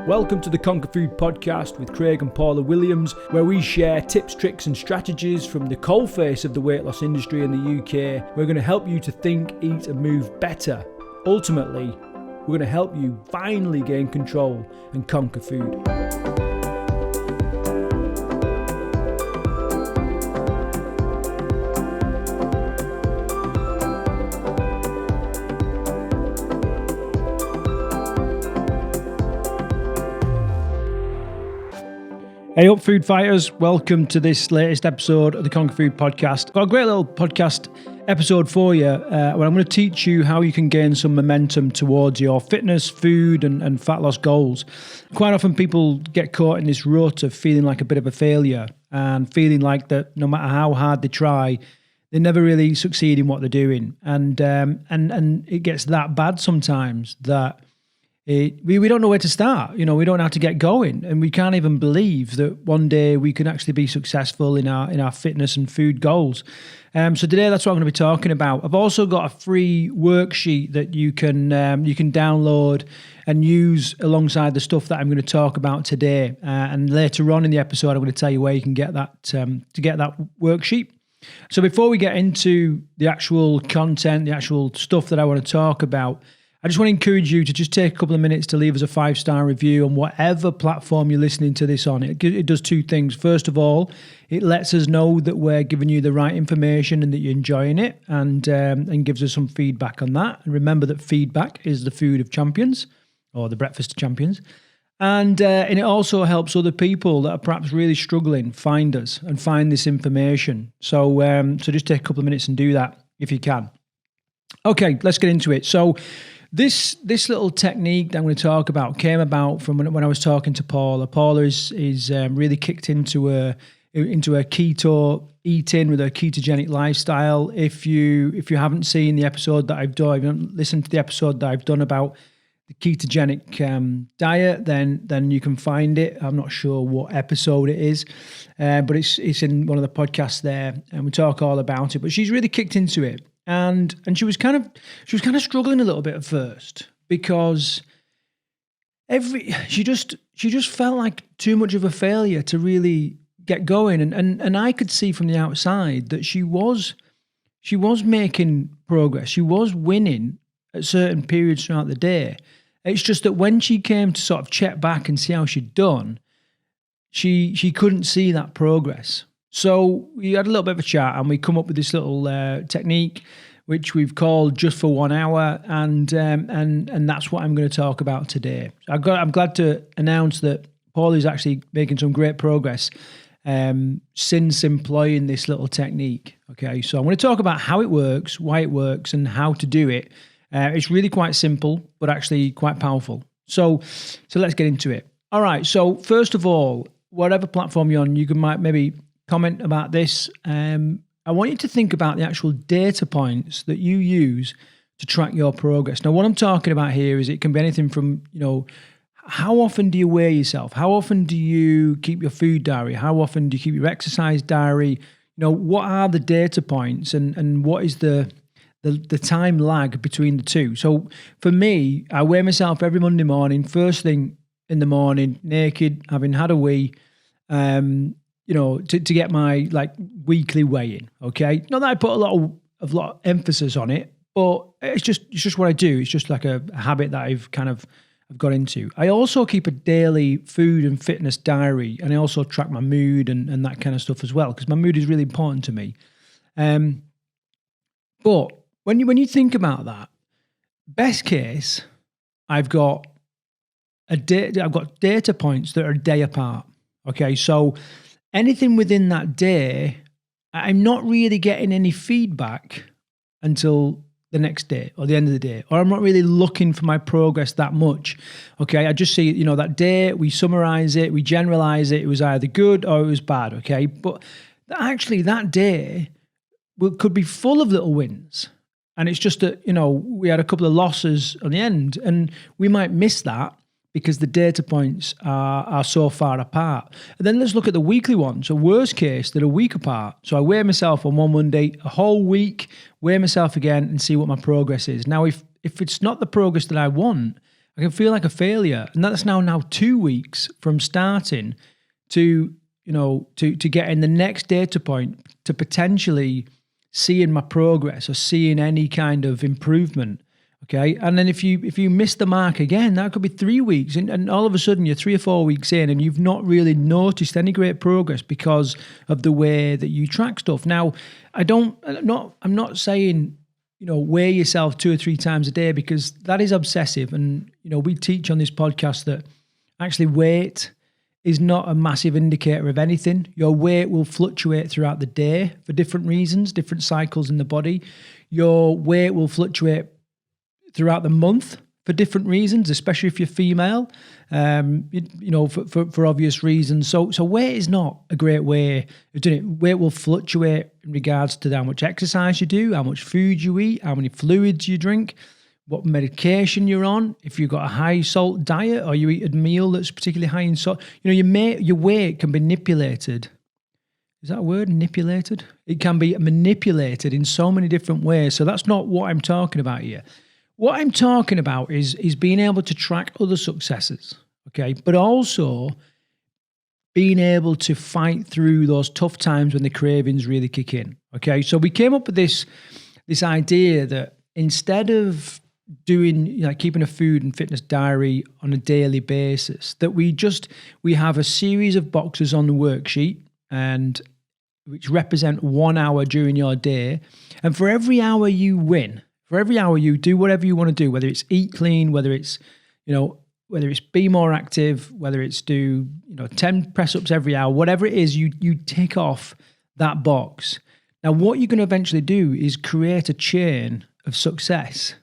Welcome to the Conquer Food podcast with Craig and Paula Williams, where we share tips, tricks and strategies from the coalface of the weight loss industry in the UK. We're going to help you to think, eat and move better. Ultimately, we're going to help you finally gain control and conquer food. Hey up, food fighters. Welcome to this latest episode of the Conquer Food podcast. Got a great little podcast episode for you where I'm going to teach you how you can gain some momentum towards your fitness, food and fat loss goals. Quite often people get caught in this rut of feeling like a bit of a failure and feeling like that no matter how hard they try, they never really succeed in what they're doing. And it gets that bad sometimes that we don't know where to start. We don't know how to get going, and we can't even believe that one day we can actually be successful in our fitness and food goals. So today, that's what I'm going to be talking about. I've also got a free worksheet that you can download and use alongside the stuff that I'm going to talk about today. And later on in the episode, I'm going to tell you where you can get that to get that worksheet. So before we get into the actual content, the actual stuff that I want to talk about, I just want to encourage you to just take a couple of minutes to leave us a 5-star review on whatever platform you're listening to this on. It does two things. First of all, it lets us know that we're giving you the right information and that you're enjoying it, and gives us some feedback on that. And remember that feedback is the food of champions, or the breakfast of champions. And it also helps other people that are perhaps really struggling find us and find this information. So just take a couple of minutes and do that if you can. Okay, let's get into it. So This little technique that I'm going to talk about came about from when I was talking to Paula. Paula is really kicked into a keto eating with a ketogenic lifestyle. If you haven't seen the episode that I've done, if you haven't listened to the episode that I've done about the ketogenic diet, then you can find it. I'm not sure what episode it is, but it's in one of the podcasts there, and we talk all about it. But she's really kicked into it. And she was kind of struggling a little bit at first because she just felt like too much of a failure to really get going. And I could see from the outside that she was making progress. She was winning at certain periods throughout the day. It's just that when she came to sort of check back and see how she'd done, she couldn't see that progress. So we had a little bit of a chat, and we come up with this little technique, which we've called Just for 1 Hour, and that's what I'm going to talk about today. I'm glad to announce that Paul is actually making some great progress since employing this little technique. Okay, so I'm going to talk about how it works, why it works, and how to do it. It's really quite simple, but actually quite powerful. So let's get into it. All right. So first of all, whatever platform you're on, you can maybe comment about this. I want you to think about the actual data points that you use to track your progress. Now, what I'm talking about here is it can be anything from, how often do you weigh yourself? How often do you keep your food diary? How often do you keep your exercise diary? What are the data points and what is the time lag between the two? So for me, I weigh myself every Monday morning, first thing in the morning, naked, having had a wee, to get my weekly weigh-in. Okay, not that I put a lot of emphasis on it, but it's just what I do. It's just like a habit that I've got into. I also keep a daily food and fitness diary, and I also track my mood and that kind of stuff as well, because my mood is really important to me. But when you think about that, best case, I've got data points that are a day apart. Okay, so anything within that day, I'm not really getting any feedback until the next day or the end of the day, or I'm not really looking for my progress that much. Okay, I just see, that day, we summarize it, we generalize it, it was either good or it was bad. Okay, but actually that day could be full of little wins. And it's just that, we had a couple of losses on the end, and we might miss that because the data points are so far apart. And then let's look at the weekly one. So worst case, they're a week apart. So I weigh myself on one Monday, a whole week, weigh myself again and see what my progress is. Now, if it's not the progress that I want, I can feel like a failure. And that's now 2 weeks from starting to, to getting the next data point to potentially seeing my progress or seeing any kind of improvement. Okay. And then if you miss the mark again, that could be 3 weeks. And all of a sudden you're 3 or 4 weeks in and you've not really noticed any great progress because of the way that you track stuff. Now, I'm not saying, weigh yourself 2 or 3 times a day, because that is obsessive. And, we teach on this podcast that actually weight is not a massive indicator of anything. Your weight will fluctuate throughout the day for different reasons, different cycles in the body. Your weight will fluctuate throughout the month for different reasons, especially if you're female, for obvious reasons. So weight is not a great way of doing it. Weight will fluctuate in regards to how much exercise you do, how much food you eat, how many fluids you drink, what medication you're on, if you've got a high salt diet or you eat a meal that's particularly high in salt. Your weight can be manipulated. Is that a word, manipulated? It can be manipulated in so many different ways. So that's not what I'm talking about here. What I'm talking about is being able to track other successes, okay? But also being able to fight through those tough times when the cravings really kick in, okay? So we came up with this idea that instead of doing, keeping a food and fitness diary on a daily basis, that we have a series of boxes on the worksheet, and which represent 1 hour during your day. And for every hour you win, for every hour you do whatever you want to do, whether it's eat clean, whether it's be more active, whether it's do 10 press-ups every hour, whatever it is, you tick off that box. Now, what you're going to eventually do is create a chain of success.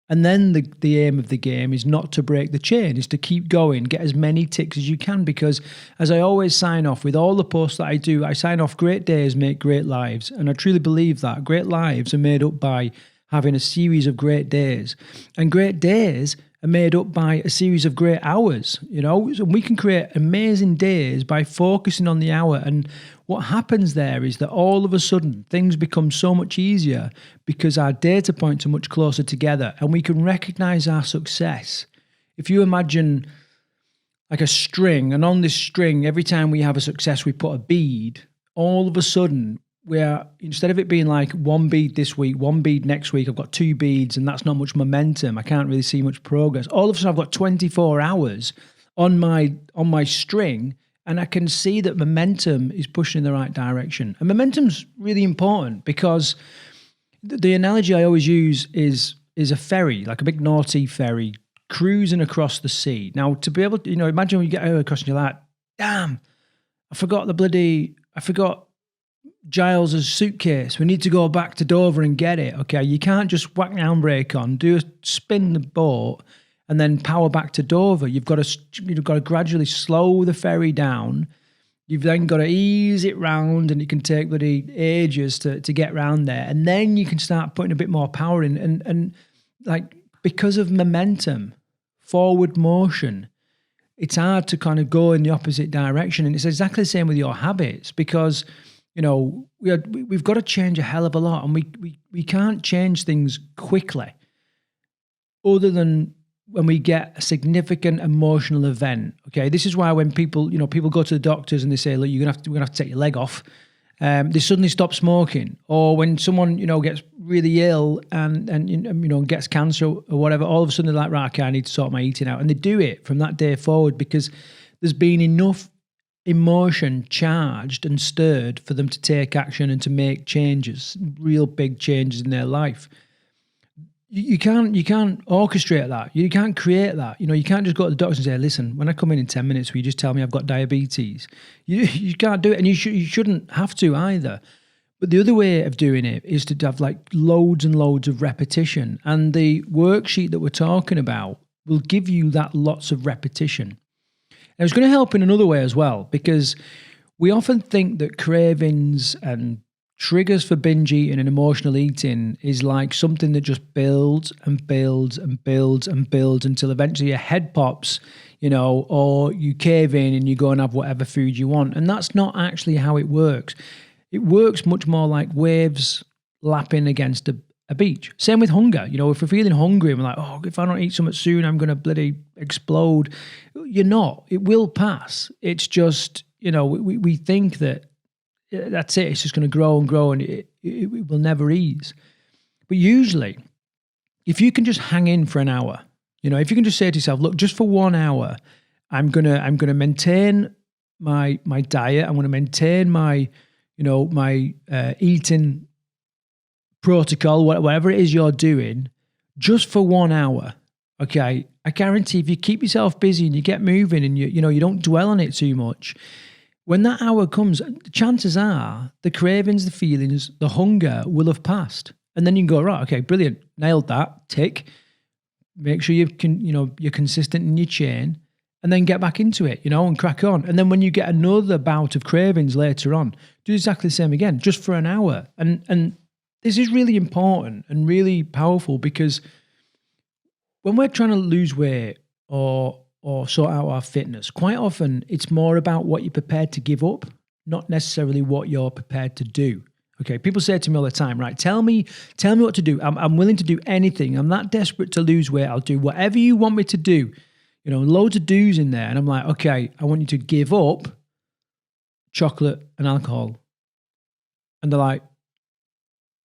And then the aim of the game is not to break the chain, is to keep going, get as many ticks as you can, because as I always sign off with all the posts that I do, I sign off, great days make great lives. And I truly believe that. Great lives are made up by having a series of great days. And great days are made up by a series of great hours, So we can create amazing days by focusing on the hour. And what happens there is that all of a sudden things become so much easier because our data points are much closer together and we can recognize our success. If you imagine like a string, and on this string, every time we have a success, we put a bead, all of a sudden, where instead of it being like 1 bead this week, 1 bead next week, I've got 2 beads and that's not much momentum. I can't really see much progress. All of a sudden I've got 24 hours on my string and I can see that momentum is pushing in the right direction. And momentum's really important because the analogy I always use is a ferry, like a big naughty ferry cruising across the sea. Now, to be able to, imagine when you get across and you're like, damn, I forgot Giles's suitcase. We need to go back to Dover and get it. Okay, you can't just whack the handbrake on, spin the boat, and then power back to Dover. You've got to gradually slow the ferry down. You've then got to ease it round, and it can take bloody ages to get round there. And then you can start putting a bit more power in. And like, because of momentum, forward motion, it's hard to kind of go in the opposite direction. And it's exactly the same with your habits, because we've got to change a hell of a lot, and we can't change things quickly other than when we get a significant emotional event. Okay, this is why when people go to the doctors and they say, look, we're gonna have to take your leg off, they suddenly stop smoking. Or when someone gets really ill and gets cancer or whatever, all of a sudden they're like, right, okay, I need to sort my eating out, and they do it from that day forward because there's been enough emotion charged and stirred for them to take action and to make changes, real big changes in their life. You can't orchestrate that. You can't create that. You can't just go to the doctor and say, listen, when I come in 10 minutes, will you just tell me I've got diabetes? You can't do it, and you shouldn't have to either. But the other way of doing it is to have like loads and loads of repetition. And the worksheet that we're talking about will give you that lots of repetition. And it's going to help in another way as well, because we often think that cravings and triggers for binge eating and emotional eating is like something that just builds and builds and builds and builds until eventually your head pops, or you cave in and you go and have whatever food you want. And that's not actually how it works. It works much more like waves lapping against a beach. Same with hunger. If we're feeling hungry and we're like, oh, if I don't eat something soon, I'm going to bloody explode. You're not. It will pass. It's just, we think that that's it. It's just going to grow and grow and it will never ease. But usually, if you can just hang in for an hour, if you can just say to yourself, look, just for 1 hour, I'm gonna maintain my diet. I'm gonna maintain my eating protocol, whatever it is you're doing, just for 1 hour. Okay, I guarantee if you keep yourself busy and you get moving and you don't dwell on it too much, when that hour comes, chances are the cravings, the feelings, the hunger will have passed, and then you can go, right, okay, brilliant, nailed that, tick. Make sure you're consistent in your chain, and then get back into it, and crack on. And then when you get another bout of cravings later on, do exactly the same again, just for an hour. And this is really important and really powerful, because when we're trying to lose weight or sort out our fitness, quite often it's more about what you're prepared to give up, not necessarily what you're prepared to do. Okay, people say to me all the time, right, tell me what to do. I'm willing to do anything. I'm that desperate to lose weight. I'll do whatever you want me to do. Loads of do's in there. And I'm like, okay, I want you to give up chocolate and alcohol. And they're like,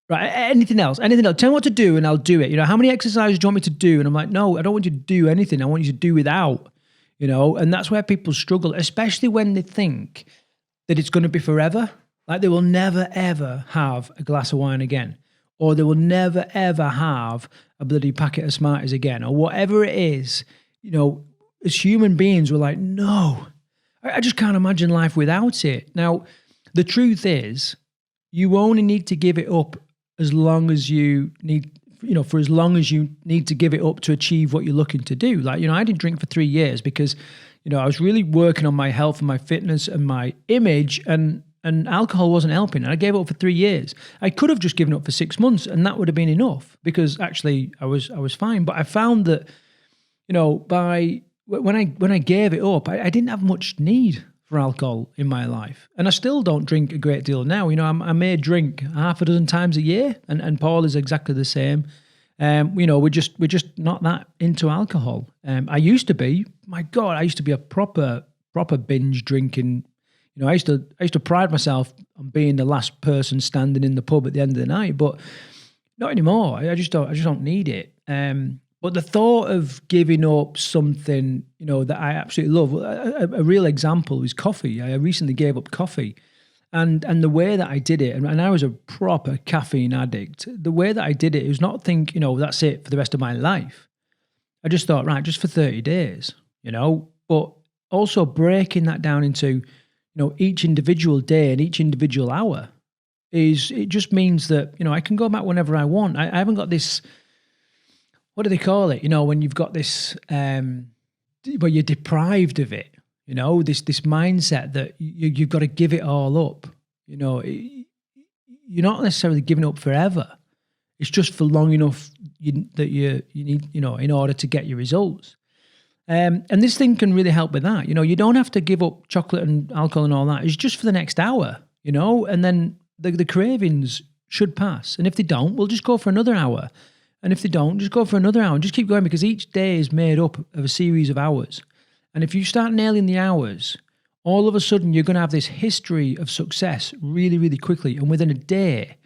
right, anything else? Tell me what to do and I'll do it. How many exercises do you want me to do? And I'm like, no, I don't want you to do anything. I want you to do without, and that's where people struggle, especially when they think that it's going to be forever. Like they will never, ever have a glass of wine again, or they will never, ever have a bloody packet of Smarties again, or whatever it is. As human beings, we're like, no, I just can't imagine life without it. Now, the truth is, you only need to give it up as long as you need, for as long as you need to give it up to achieve what you're looking to do. Like, I didn't drink for 3 years because, I was really working on my health and my fitness and my image, and alcohol wasn't helping. And I gave it up for 3 years. I could have just given up for 6 months and that would have been enough, because actually I was fine. But I found that, when I gave it up, I didn't have much need for alcohol in my life. And I still don't drink a great deal now. I may drink half a dozen times a year, and Paul is exactly the same. We're just not that into alcohol. I used to be. My God, I used to be a proper binge drinking. I used to pride myself on being the last person standing in the pub at the end of the night, but not anymore. I just don't need it. But the thought of giving up something, that I absolutely love, a real example is coffee. I recently gave up coffee, and the way that I did it, and I was a proper caffeine addict. The way that I did it was not think, that's it for the rest of my life. I just thought, right, just for 30 days, but also breaking that down into, each individual day and each individual hour it just means that, I can go back whenever I want. I haven't got this, what do they call it? When you've got this, where you're deprived of it, this mindset that you've got to give it all up. You're not necessarily giving up forever. It's just for long enough that you need, in order to get your results. And this thing can really help with that. You don't have to give up chocolate and alcohol and all that. It's just for the next hour, and then the cravings should pass. And if they don't, we'll just go for another hour. And if they don't, just go for another hour and just keep going, because each day is made up of a series of hours. And if you start nailing the hours, all of a sudden you're going to have this history of success really, really quickly. And within a day,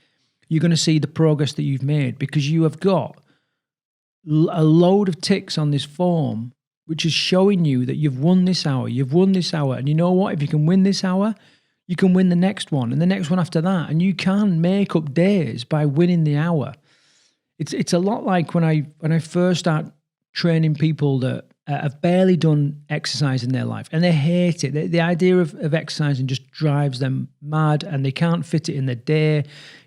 you're going to see the progress that you've made, because you have got a load of ticks on this form, which is showing you that you've won this hour, And you know what? If you can win this hour, you can win the next one and the next one after that. And you can make up days by winning the hour. It's a lot like when I first start training people that have barely done exercise in their life and they hate it. The idea of exercising just drives them mad, and they can't fit it in their day.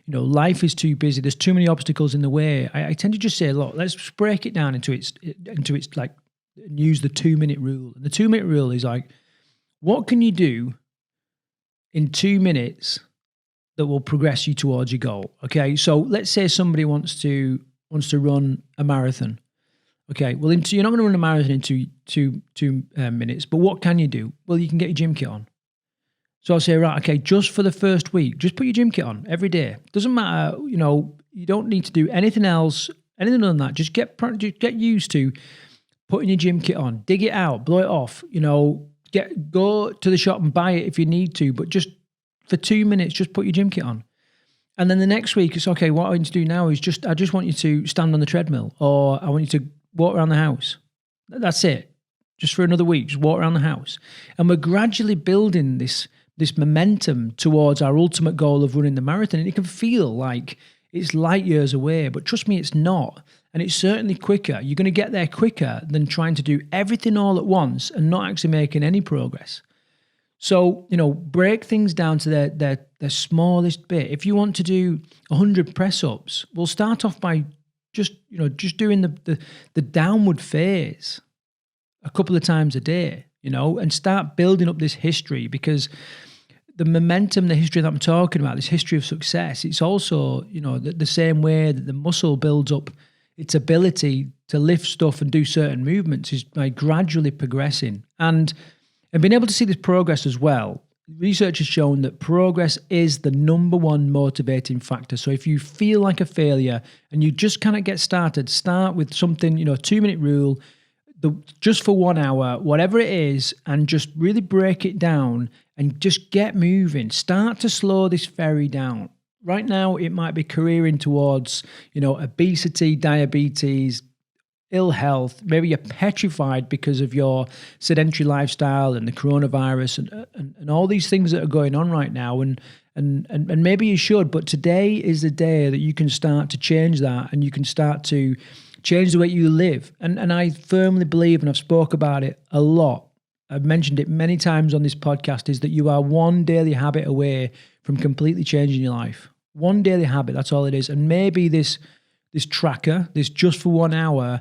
Life is too busy. There's too many obstacles in the way. I tend to just say, look, let's break it down into its like, use the 2-minute rule. And the 2-minute rule is like, what can you do in 2 minutes that will progress you towards your goal? Okay, so let's say somebody wants to run a marathon. Okay, well, you're not going to run a marathon in two minutes, but what can you do? Well, you can get your gym kit on. So I'll say, right, okay, just for the first week, just put your gym kit on every day. Doesn't matter, You don't need to do anything else, anything other than that. Just get used to putting your gym kit on, dig it out, blow it off, go to the shop and buy it if you need to, but just for 2 minutes, just put your gym kit on. And then the next week, it's okay, what I need to do now is I just want you to stand on the treadmill, or I want you to walk around the house. That's it. Just for another week, just walk around the house. And we're gradually building this momentum towards our ultimate goal of running the marathon. And it can feel like it's light years away, but trust me, it's not. And it's certainly quicker. You're going to get there quicker than trying to do everything all at once and not actually making any progress. So, break things down to their smallest bit. If you want to do 100 press-ups, we'll start off by just doing the downward phase a couple of times a day, and start building up this history, because the momentum, the history that I'm talking about, this history of success, it's also, the same way that the muscle builds up its ability to lift stuff and do certain movements is by gradually progressing. And being able to see this progress as well, research has shown that progress is the number one motivating factor. So if you feel like a failure and you just cannot get started, start with something, 2-minute rule, just for 1 hour, whatever it is, and just really break it down and just get moving. Start to slow this ferry down. Right now, it might be careering towards, obesity, diabetes, ill health. Maybe you're petrified because of your sedentary lifestyle and the coronavirus and all these things that are going on right now. And maybe you should, but today is the day that you can start to change that, and you can start to change the way you live. And I firmly believe, and I've spoke about it a lot, I've mentioned it many times on this podcast, is that you are one daily habit away from completely changing your life. One daily habit, that's all it is. And maybe this tracker, this just for 1 hour,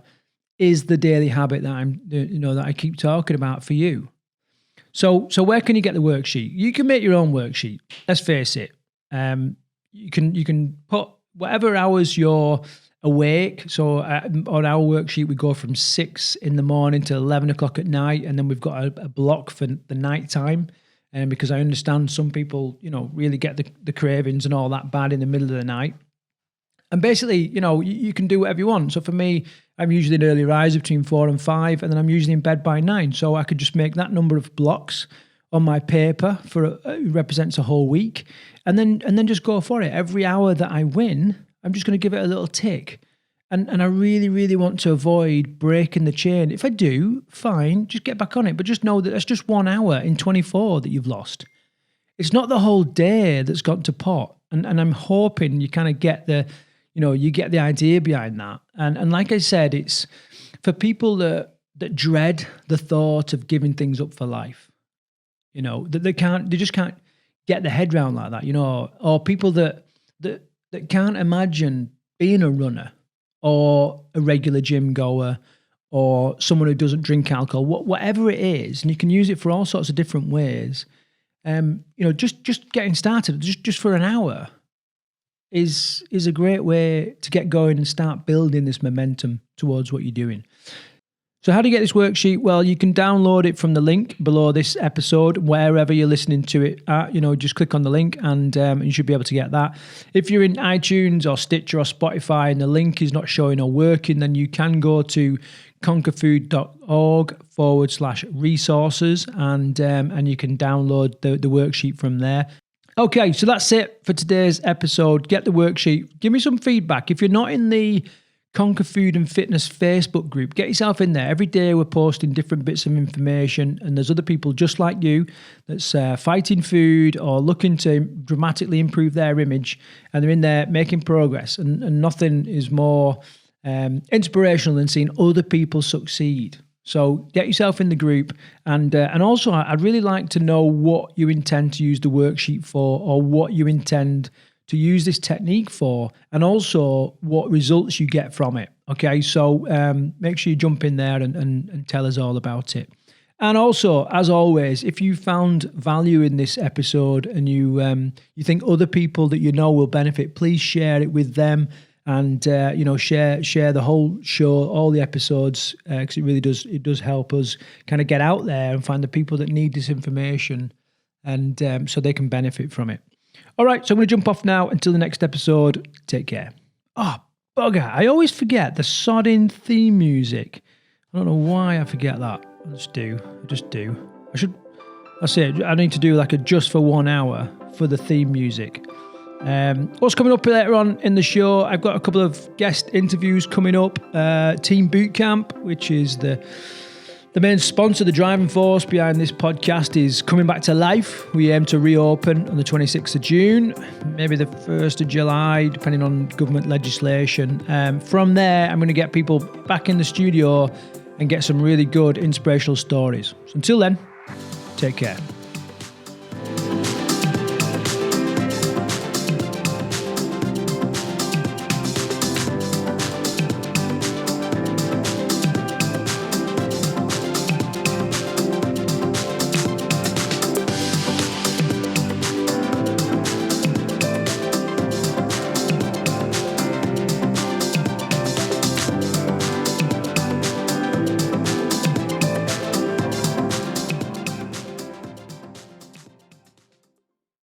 is the daily habit that that I keep talking about for you. So where can you get the worksheet? You can make your own worksheet. Let's face it. You can put whatever hours you're awake. So on our worksheet, we go from 6 in the morning to 11 o'clock at night, and then we've got a block for the night time. And because I understand some people, really get the cravings and all that bad in the middle of the night. And basically, you can do whatever you want. So for me, I'm usually an early riser between 4 and 5, and then I'm usually in bed by 9. So I could just make that number of blocks on my paper it represents a whole week, and then just go for it. Every hour that I win, I'm just going to give it a little tick. And I really, really want to avoid breaking the chain. If I do, fine, just get back on it. But just know that that's just 1 hour in 24 that you've lost. It's not the whole day that's gone to pot. And I'm hoping you kind of get you get the idea behind that. And like I said, it's for people that dread the thought of giving things up for life. That they just can't get their head around like that, or people that can't imagine being a runner, or a regular gym goer, or someone who doesn't drink alcohol, whatever it is, and you can use it for all sorts of different ways. Just getting started, just for an hour, is a great way to get going and start building this momentum towards what you're doing. So how do you get this worksheet? Well, you can download it from the link below this episode, wherever you're listening to it at. Just click on the link and you should be able to get that. If you're in iTunes or Stitcher or Spotify and the link is not showing or working, then you can go to conquerfood.org/resources and you can download the worksheet from there. Okay, so that's it for today's episode. Get the worksheet. Give me some feedback. If you're not in the Conquer Food and Fitness Facebook group, get yourself in there. Every day we're posting different bits of information, and there's other people just like you that's fighting food or looking to dramatically improve their image, and they're in there making progress. And nothing is more inspirational than seeing other people succeed. So get yourself in the group, and also I'd really like to know what you intend to use the worksheet for, or what you intend to use this technique for, and also what results you get from it. Okay, so make sure you jump in there and tell us all about it. And also, as always, if you found value in this episode and you think other people that you know will benefit, please share it with them, and share the whole show, all the episodes, because it really does help us kind of get out there and find the people that need this information, and so they can benefit from it. All right, so I'm going to jump off now. Until the next episode, take care. Oh, bugger. I always forget the sodding theme music. I don't know why I forget that. I just do. That's it. I need to do like a just for 1 hour for the theme music. What's coming up later on in the show? I've got a couple of guest interviews coming up. Team Bootcamp, which is the main sponsor, the driving force behind this podcast, is coming back to life. We aim to reopen on the 26th of June, maybe the 1st of July, depending on government legislation. From there, I'm going to get people back in the studio and get some really good inspirational stories. So until then, take care.